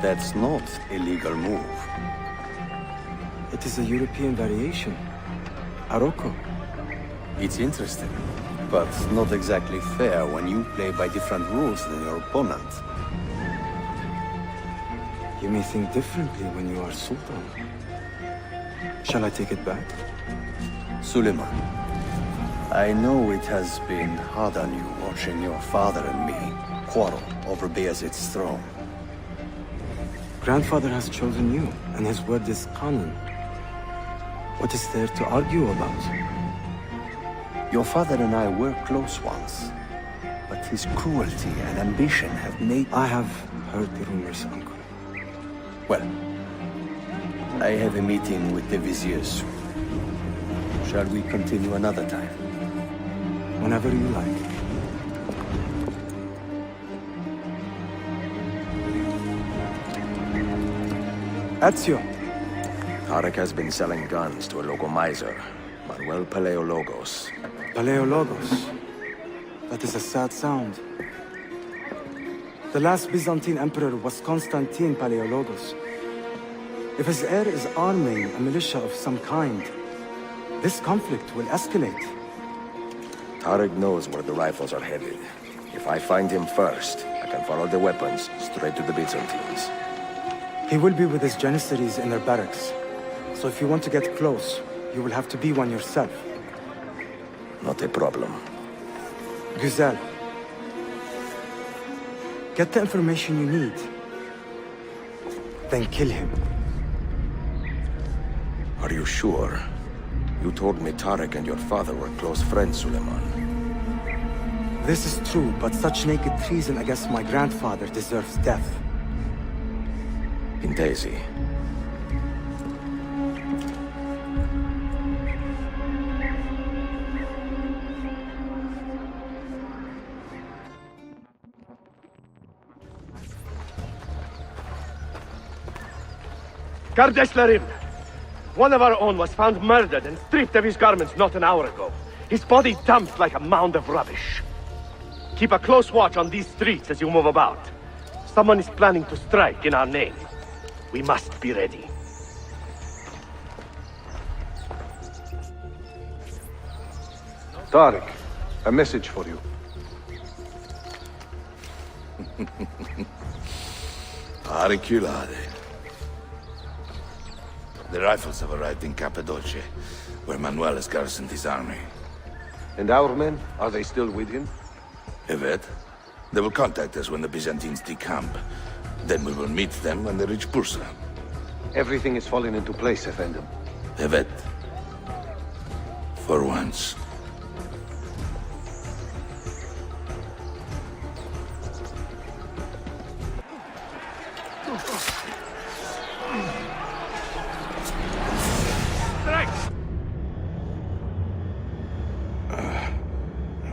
That's not a legal move. It is a European variation. Aroko. It's interesting, but not exactly fair when you play by different rules than your opponent. You may think differently when you are Sultan. Shall I take it back? Suleiman, I know it has been hard on you watching your father and me quarrel over Bayezid's throne. Grandfather has chosen you, and his word is Qanon. What is there to argue about? Your father and I were close once, but his cruelty and ambition have made... I have heard the rumors, uncle. Well, I have a meeting with the viziers soon. Shall we continue another time? Whenever you like. Ezio. Tarek has been selling guns to a local miser, Manuel Paleologos. Paleologos. That is a sad sound. The last Byzantine emperor was Constantine Paleologos. If his heir is arming a militia of some kind, this conflict will escalate. Tarek knows where the rifles are headed. If I find him first, I can follow the weapons straight to the Byzantines. He will be with his Janissaries in their barracks. So if you want to get close, you will have to be one yourself. Not a problem. Güzel. Get the information you need. Then kill him. Are you sure? You told me Tarek and your father were close friends, Suleiman. This is true, but such naked treason against my grandfather deserves death. In Daisy. Kardeşlerim! One of our own was found murdered and stripped of his garments not an hour ago. His body dumped like a mound of rubbish. Keep a close watch on these streets as you move about. Someone is planning to strike in our name. We must be ready. Tarek, a message for you. Auriculade. The rifles have arrived in Cappadocia, where Manuel has garrisoned his army. And our men, are they still with him? Evet. They will contact us when the Byzantines decamp. Then we will meet them when they reach Bursa. Everything is falling into place, Effendim. Evet. For once.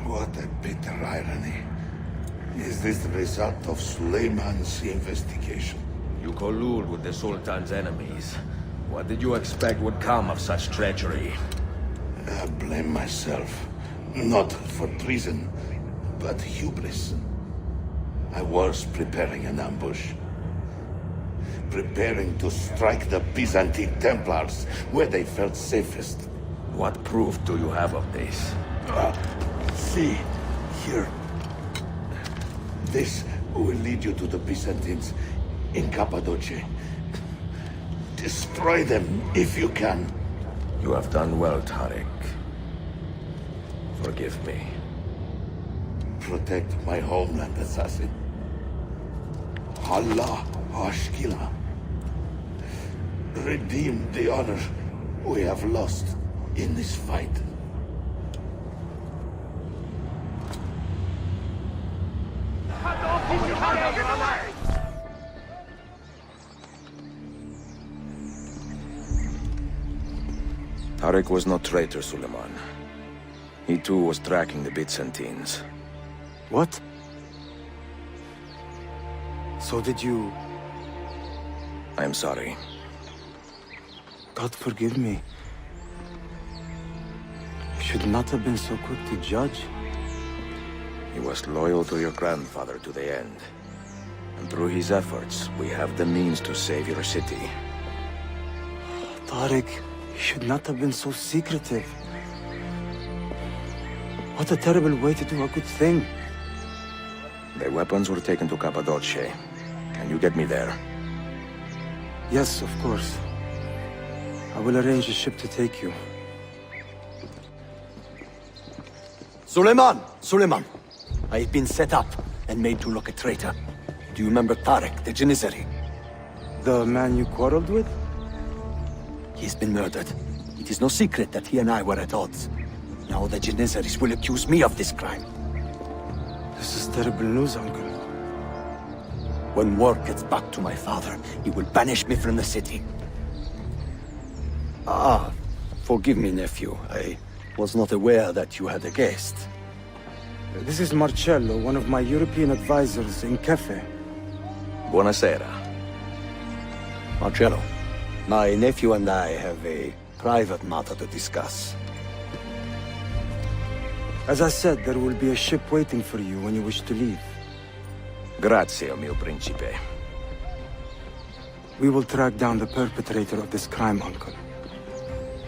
What a bitter irony. Is this the result of Suleiman's investigation? You collude with the Sultan's enemies. What did you expect would come of such treachery? I blame myself. Not for treason, but hubris. I was preparing an ambush. Preparing to strike the Byzantine Templars where they felt safest. What proof do you have of this? See, here. This will lead you to the Byzantines in Cappadocia. Destroy them if you can. You have done well, Tarek. Forgive me. Protect my homeland, assassin. Allah Ashkila. Redeem the honor we have lost in this fight. Tarek was no traitor, Suleiman. He too was tracking the Byzantines. What? So did you... I am sorry. God forgive me. You should not have been so quick to judge. He was loyal to your grandfather to the end. And through his efforts, we have the means to save your city. Tariq, you should not have been so secretive. What a terrible way to do a good thing. The weapons were taken to Cappadocia. Can you get me there? Yes, of course. I will arrange a ship to take you. Suleiman! Suleiman! I have been set up and made to look a traitor. Do you remember Tariq, the Janissary? The man you quarreled with? He has been murdered. It is no secret that he and I were at odds. Now the Janissaries will accuse me of this crime. This is terrible news, Uncle. When word gets back to my father, he will banish me from the city. Ah, forgive me, nephew. I was not aware that you had a guest. This is Marcello, one of my European advisors in Cafe. Buonasera. Marcello, my nephew and I have a private matter to discuss. As I said, there will be a ship waiting for you when you wish to leave. Grazie, mio principe. We will track down the perpetrator of this crime, Uncle.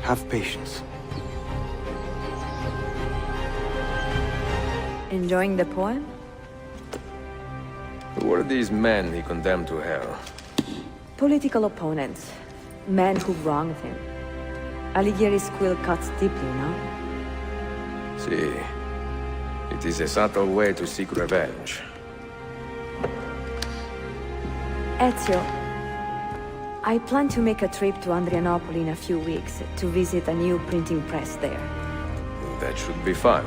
Have patience. Enjoying the poem? Who were these men he condemned to hell? Political opponents. Men who wronged him. Alighieri's quill cuts deeply, no? See, it is a subtle way to seek revenge. Ezio, I plan to make a trip to Andrianople in a few weeks to visit a new printing press there. That should be fun.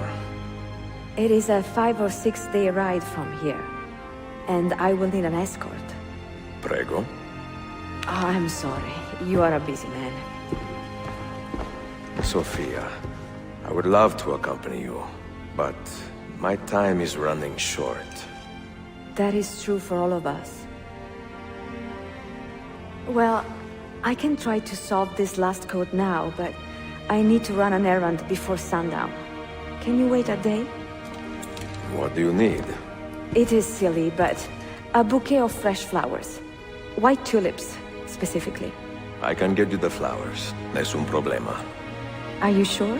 It is a 5 or 6 day ride from here, and I will need an escort. Prego. Oh, I'm sorry. You are a busy man. Sophia, I would love to accompany you, but my time is running short. That is true for all of us. Well, I can try to solve this last code now, but I need to run an errand before sundown. Can you wait a day? What do you need? It is silly, but a bouquet of fresh flowers. White tulips, specifically. I can get you the flowers. Nessun problema. Are you sure?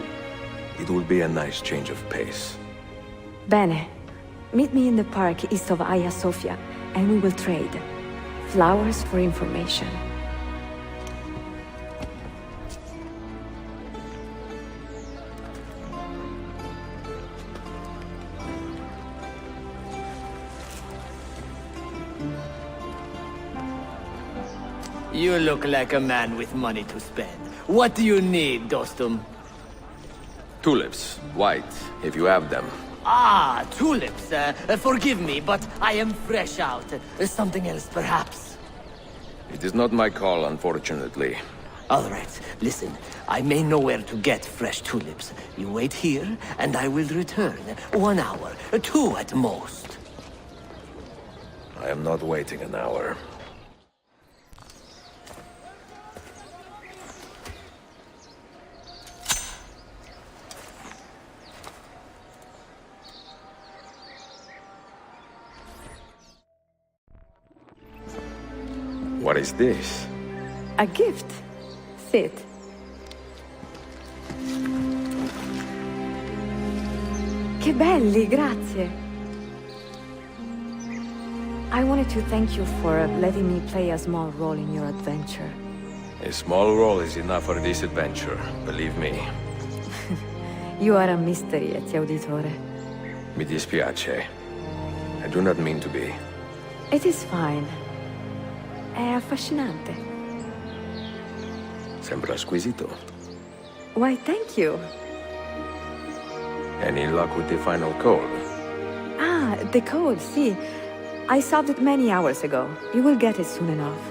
It will be a nice change of pace. Bene. Meet me in the park east of Hagia Sophia, and we will trade. Flowers for information. You look like a man with money to spend. What do you need, Dostum? Tulips, white, if you have them. Ah, tulips. Forgive me, but I am fresh out. Something else, perhaps? It is not my call, unfortunately. All right, listen. I may know where to get fresh tulips. You wait here, and I will return. 1 hour, 2 at most. I am not waiting an hour. What is this? A gift. Sit. Che belli, grazie. I wanted to thank you for letting me play a small role in your adventure. A small role is enough for this adventure, believe me. You are a mystery, Ezio Auditore. Mi dispiace. I do not mean to be. It is fine. È affascinante. Sembra squisito. Why, thank you. Any luck with the final code? Ah, the code, see. I solved it many hours ago. You will get it soon enough.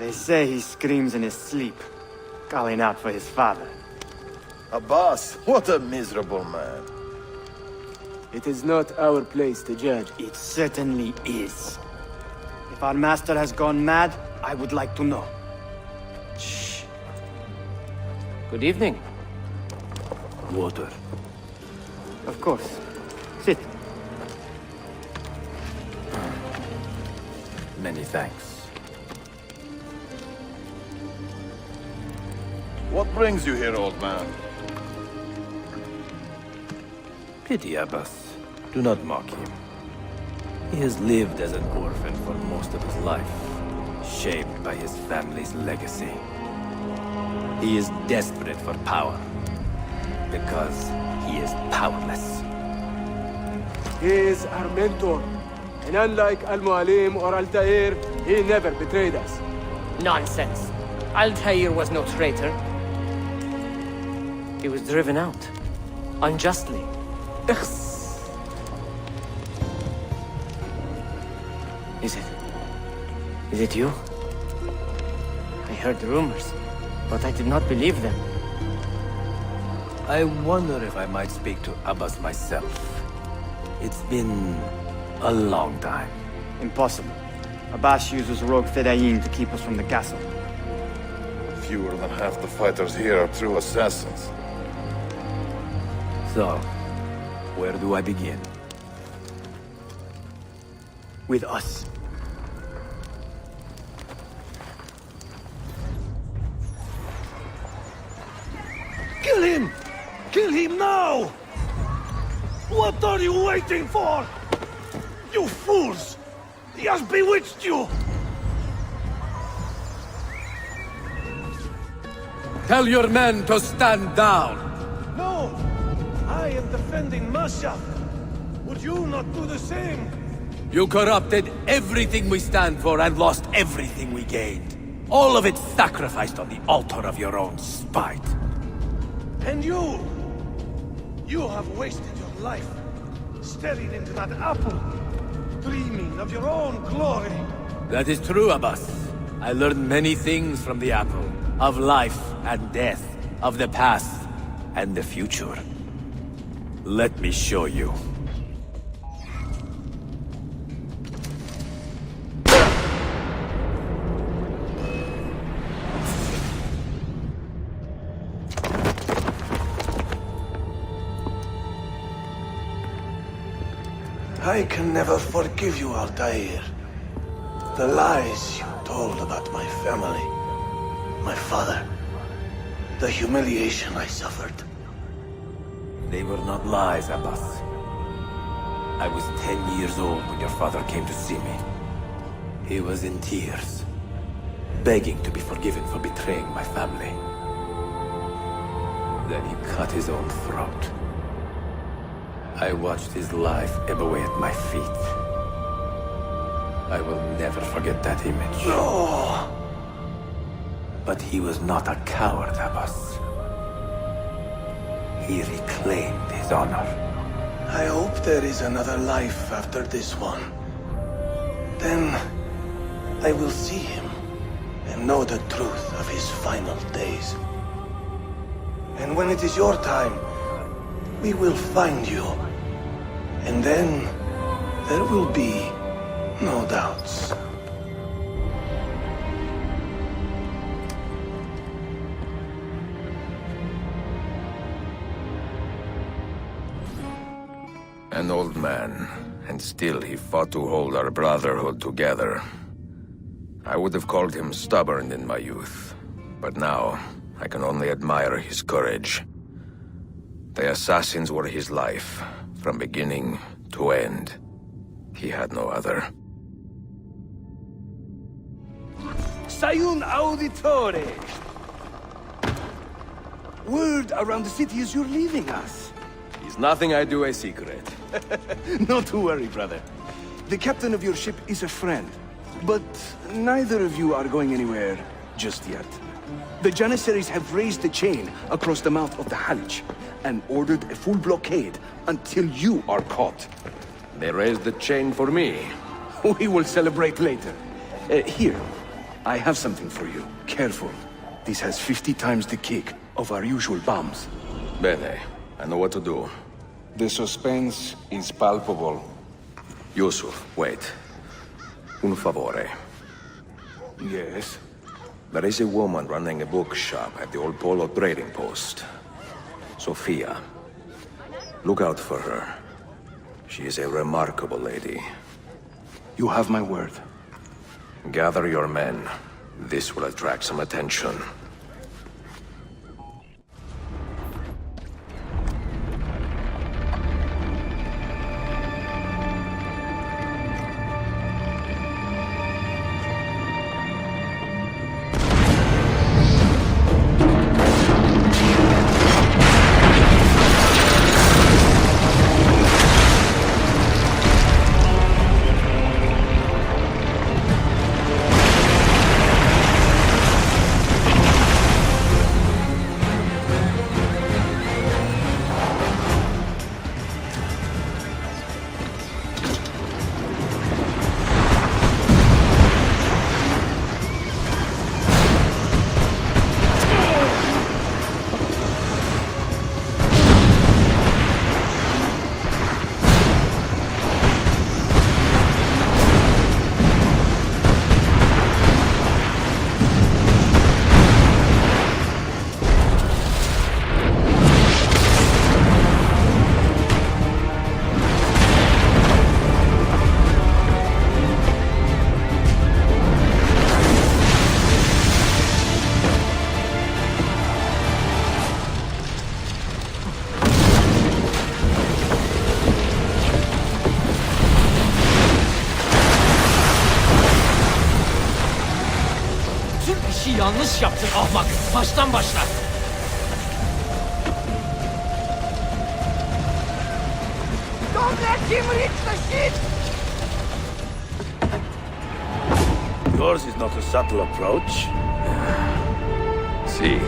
They say he screams in his sleep, calling out for his father. Abbas, what a miserable man. It is not our place to judge. It certainly is. If our master has gone mad, I would like to know. Shh. Good evening. Water. Of course. Sit. Many thanks. What brings you here, old man? Pity Abbas. Do not mock him. He has lived as an orphan for most of his life, shaped by his family's legacy. He is desperate for power, because he is powerless. He is our mentor. And unlike Al-Mualim or Altair, he never betrayed us. Nonsense. Altair was no traitor. He was driven out. Unjustly. Is it you? I heard rumors, but I did not believe them. I wonder if I might speak to Abbas myself. It's been a long time. Impossible. Abbas uses rogue Fedayeen to keep us from the castle. Fewer than half the fighters here are true assassins. So, where do I begin? With us. Kill him! Kill him now! What are you waiting for? You fools! He has bewitched you! Tell your men to stand down! No! I am defending Masyaf. Would you not do the same? You corrupted everything we stand for and lost everything we gained. All of it sacrificed on the altar of your own spite. And you! You have wasted your life, staring into that apple, dreaming of your own glory. That is true, Abbas. I learned many things from the apple. Of life and death, of the past and the future. Let me show you. I can never forgive you, Altair. The lies you told about my family, my father, the humiliation I suffered. They were not lies, Abbas. I was 10 years old when your father came to see me. He was in tears, begging to be forgiven for betraying my family. Then he cut his own throat. I watched his life ebb away at my feet. I will never forget that image. No! But he was not a coward, Abbas. He reclaimed his honor. I hope there is another life after this one. Then I will see him and know the truth of his final days. And when it is your time, we will find you. And then there will be no doubts. An old man, and still he fought to hold our brotherhood together. I would have called him stubborn in my youth, but now I can only admire his courage. The assassins were his life, from beginning to end. He had no other. Sayun Auditore! Word around the city is you're leaving us. Is nothing I do a secret. Not to worry, brother. The captain of your ship is a friend. But neither of you are going anywhere just yet. The Janissaries have raised the chain across the mouth of the Halij and ordered a full blockade until you are caught. They raised the chain for me. We will celebrate later. Here, I have something for you. Careful. This has 50 times the kick of our usual bombs. Bene, I know what to do. The suspense is palpable. Yusuf, wait. Un favore. Yes? There is a woman running a bookshop at the old Polo trading post. Sophia. Look out for her. She is a remarkable lady. You have my word. Gather your men. This will attract some attention. Yanlış yaptın ahmak. Baştan başla. Don't let him reach the ship! Yours is not a subtle approach. See.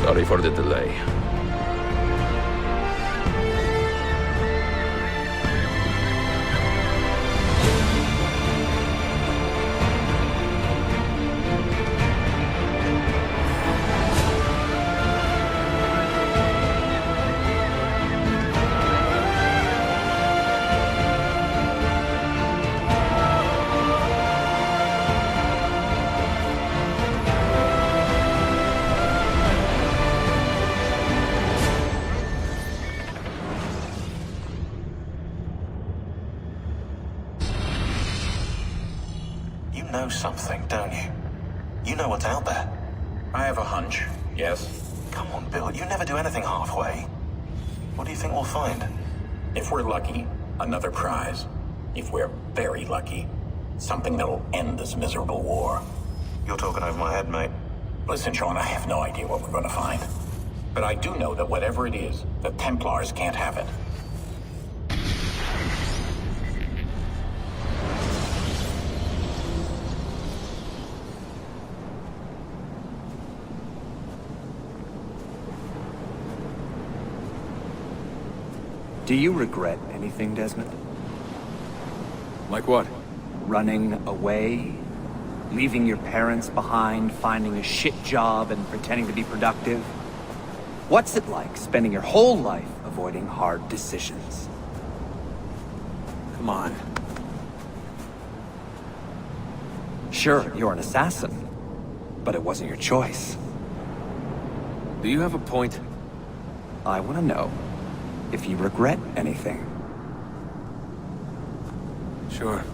Sorry for the delay. You know something, don't you? You know what's out there. I have a hunch, yes. Come on, Bill, you never do anything halfway. What do you think we'll find? If we're lucky, another prize. If we're very lucky, something that'll end this miserable war. You're talking over my head, mate. Listen, Sean, I have no idea what we're going to find. But I do know that whatever it is, the Templars can't have it. Do you regret anything, Desmond? Like what? Running away? Leaving your parents behind, finding a shit job, and pretending to be productive? What's it like spending your whole life avoiding hard decisions? Come on. Sure, you're an assassin, but it wasn't your choice. Do you have a point? I want to know if you regret anything. Sure.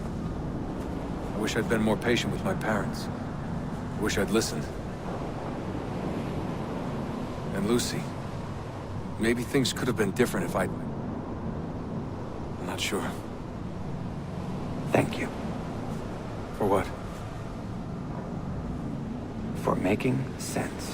I wish I'd been more patient with my parents. I wish I'd listened. And Lucy. Maybe things could have been different if I'd... I'm not sure. Thank you. For what? For making sense.